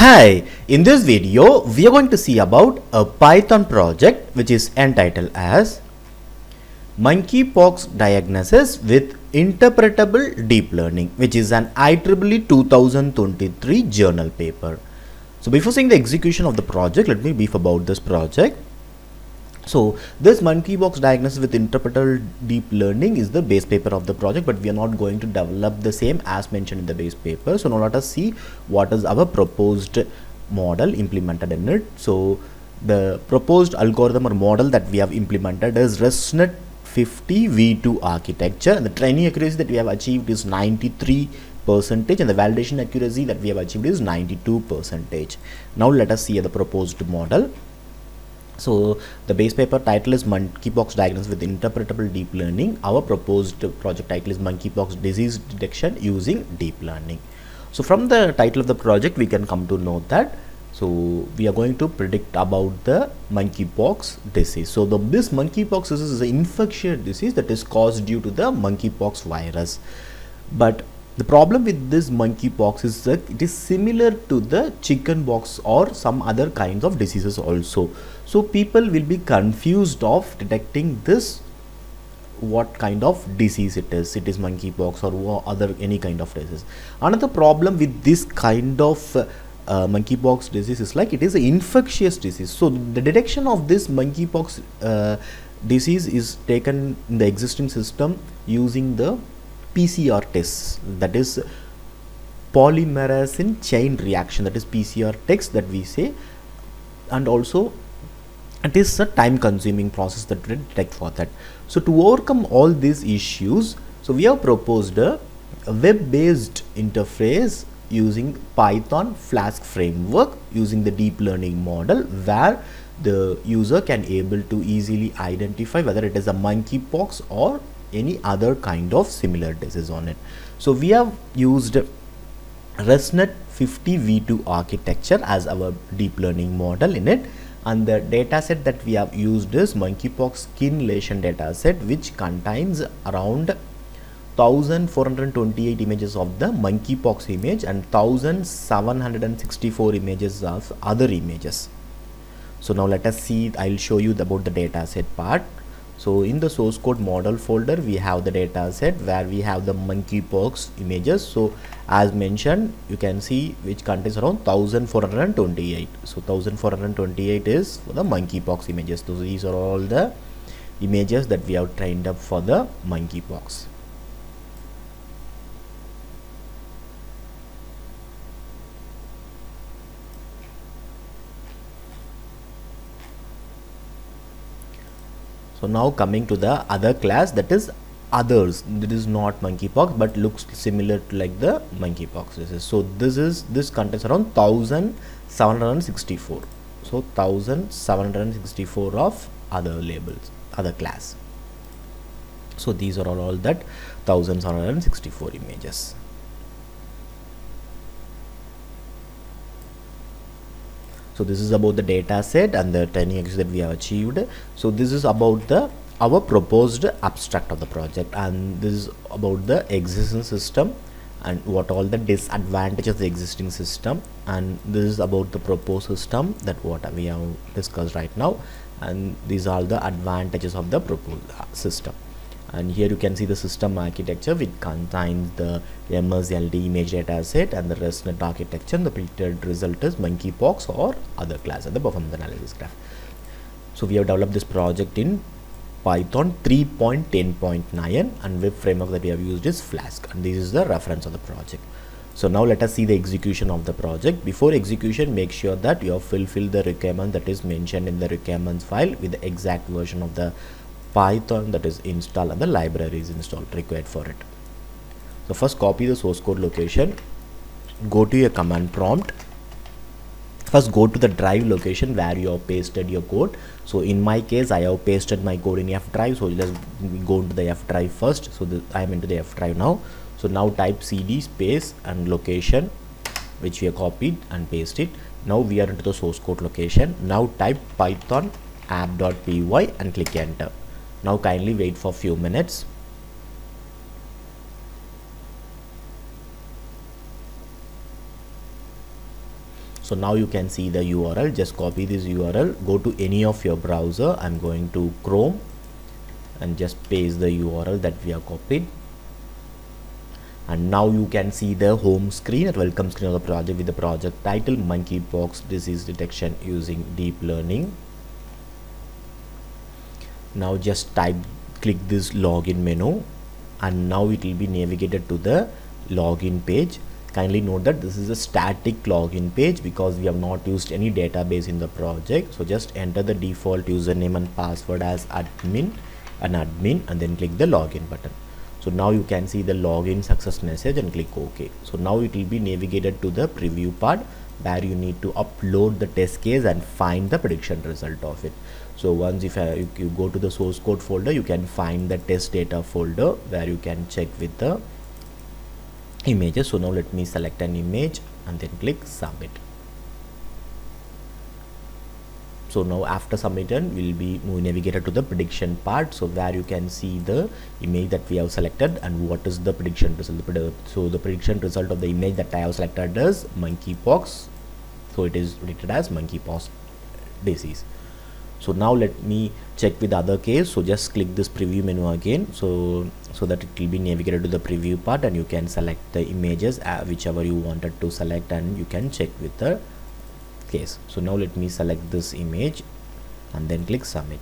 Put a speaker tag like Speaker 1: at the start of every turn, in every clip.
Speaker 1: Hi, in this video we are going to see about a Python project which is entitled as Monkeypox Diagnosis with Interpretable Deep Learning, which is an IEEE 2023 journal paper. So before seeing the execution of the project, let me brief about this project. So this Monkeypox Diagnosis with Interpretable Deep Learning is the base paper of the project, but we are not going to develop the same as mentioned in the base paper. So now let us see what is our proposed model implemented in it. So the proposed algorithm or model that we have implemented is ResNet 50 V2 architecture, and the training accuracy that we have achieved is 93%, and the validation accuracy that we have achieved is 92%. Now let us see the proposed model. So the base paper title is Monkeypox Diagnosis with Interpretable Deep Learning. Our proposed project title is Monkeypox Disease Detection Using Deep Learning. So from the title of the project we can come to know that we are going to predict about the monkeypox disease. So this monkeypox disease is an infectious disease that is caused due to the monkeypox virus. But the problem with this monkeypox is that it is similar to the chickenpox or some other kinds of diseases also. So people will be confused of detecting this, what kind of disease it is monkeypox or other any kind of disease. Another problem with this kind of monkeypox disease is like it is an infectious disease. So the detection of this monkeypox disease is taken in the existing system using the PCR tests, that is Polymerase Chain reaction, that is PCR tests that we say, and also it is a time consuming process that we detect for that. So to overcome all these issues, so we have proposed a web based interface using Python Flask framework using the deep learning model, where the user can able to easily identify whether it is a monkeypox or any other kind of similar disease on it. So we have used ResNet 50 V2 architecture as our deep learning model in it, and the dataset that we have used is monkeypox skin lesion dataset, which contains around 1428 images of the monkeypox image and 1764 images of other images. So now let us see, I'll show you about the dataset part. So in the source code model folder we have the data set where we have the monkeypox images. So as mentioned, you can see which contains around 1428. So 1428 is for the monkeypox images. So these are all the images that we have trained up for the monkeypox. So now coming to the other class, that is others. That is not monkeypox but looks similar to like the monkeypox disease. So this contains around 1764. So 1764 of other labels, other class. So these are all that 1764 images. So this is about the data set and the training accuracy that we have achieved. So this is about our proposed abstract of the project, and this is about the existing system and what all the disadvantages of the existing system, and this is about the proposed system that what we have discussed right now, and these are the advantages of the proposed system. And here you can see the system architecture, which contains the MSLD image data set and the ResNet architecture, and the predicted result is monkeypox or other class and the performance analysis graph. So we have developed this project in Python 3.10.9, and web framework that we have used is Flask, and this is the reference of the project. So now let us see the execution of the project. Before execution, make sure that you have fulfilled the requirement that is mentioned in the requirements file with the exact version of the Python that is installed and the libraries installed required for it. So first copy the source code location, go to your command prompt, first go to the drive location where you have pasted your code. So in my case I have pasted my code in F drive, so let's go into the F drive first. So I am into the F drive now. So now type cd space and location which we have copied and pasted. Now we are into the source code location. Now type python app.py and click enter. Now kindly wait for a few minutes. So now you can see the URL. Just copy this URL, go to any of your browser. I'm going to Chrome and just paste the URL that we have copied. And now you can see the home screen at welcome screen of the project with the project title Monkeypox disease detection using deep learning. Now just click this login menu, and now it will be navigated to the login page. Kindly note that this is a static login page because we have not used any database in the project. So just enter the default username and password as admin, and then click the login button. So now you can see the login success message and click OK. So now it will be navigated to the preview part where you need to upload the test case and find the prediction result of it. So once if you go to the source code folder, you can find the test data folder where you can check with the images. So now let me select an image and then click submit. So now after submitting, we'll be navigated to the prediction part, so where you can see the image that we have selected and what is the prediction result. So the prediction result of the image that I have selected is monkeypox. So it is predicted as monkeypox disease. So now let me check with the other case. So just click this preview menu again, so that it will be navigated to the preview part, and you can select the images whichever you wanted to select, and you can check with the case. So now let me select this image and then click submit.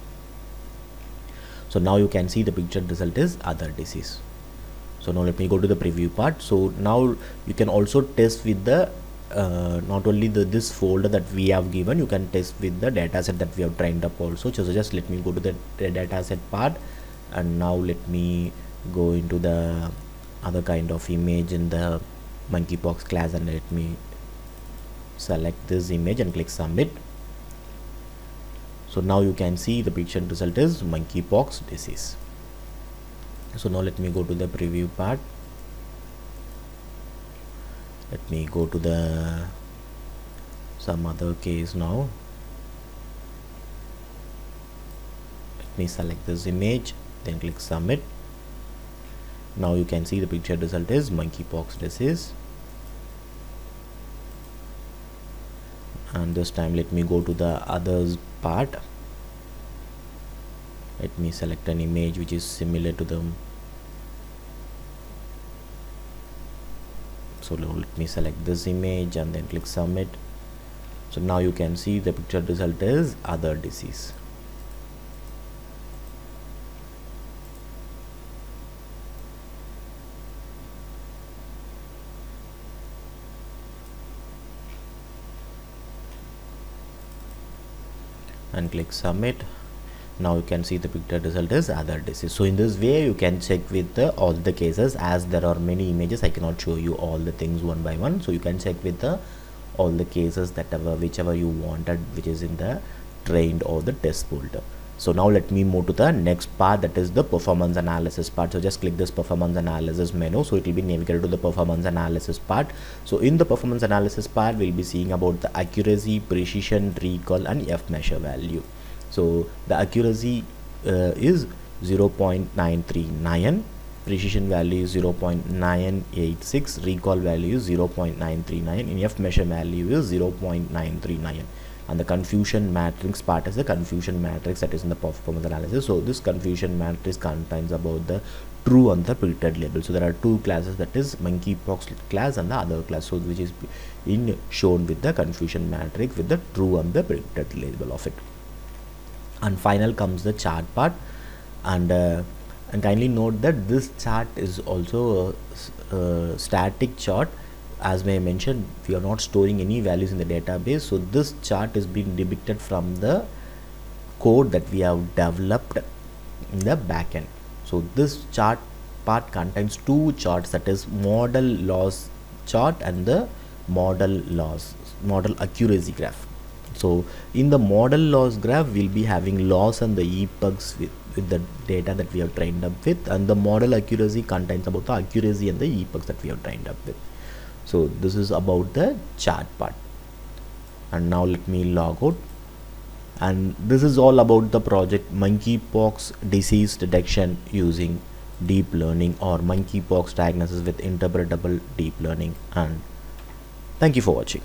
Speaker 1: So now you can see the picture result is other disease. So now let me go to the preview part. So now you can also test with the not only this folder that we have given, you can test with the dataset that we have trained up also. So just let me go to the dataset part, and now let me go into the other kind of image in the monkeypox class, and let me select this image and click submit. So now you can see the picture result is monkeypox disease. So now let me go to the preview part. Let me go to the some other case now. Let me select this image, then click submit. Now you can see the picture result is monkeypox disease. And this time let me go to the others part. Let me select an image which is similar to them. So let me select this image and then click submit. So now you can see the picture result is other disease. And click submit. Now you can see the picture result is other disease. So in this way you can check with all the cases. As there are many images, I cannot show you all the things one by one, so you can check with all the cases that whichever you wanted, which is in the trained or the test folder. So now let me move to the next part, that is the performance analysis part. So just click this performance analysis menu, so it will be navigated to the performance analysis part. So in the performance analysis part, we'll be seeing about the accuracy, precision, recall and F measure value. So the accuracy is 0.939, precision value is 0.986, recall value is 0.939, and F measure value is 0.939. And the confusion matrix part is the confusion matrix that is in the performance analysis. So this confusion matrix contains about the true and the predicted label. So there are two classes, that is monkeypox class and the other class, so which is shown with the confusion matrix with the true and the predicted label of it. And final comes the chart part, and kindly note that this chart is also a static chart. As I mentioned, we are not storing any values in the database, so this chart is being depicted from the code that we have developed in the backend. So this chart part contains two charts, that is model loss chart and the model accuracy graph. So in the model loss graph, we'll be having loss and the epochs with the data that we have trained up with, and the model accuracy contains about the accuracy and the epochs that we have trained up with. So this is about the chart part. And now let me log out, and this is all about the project monkeypox disease detection using deep learning, or monkeypox diagnosis with interpretable deep learning. And thank you for watching.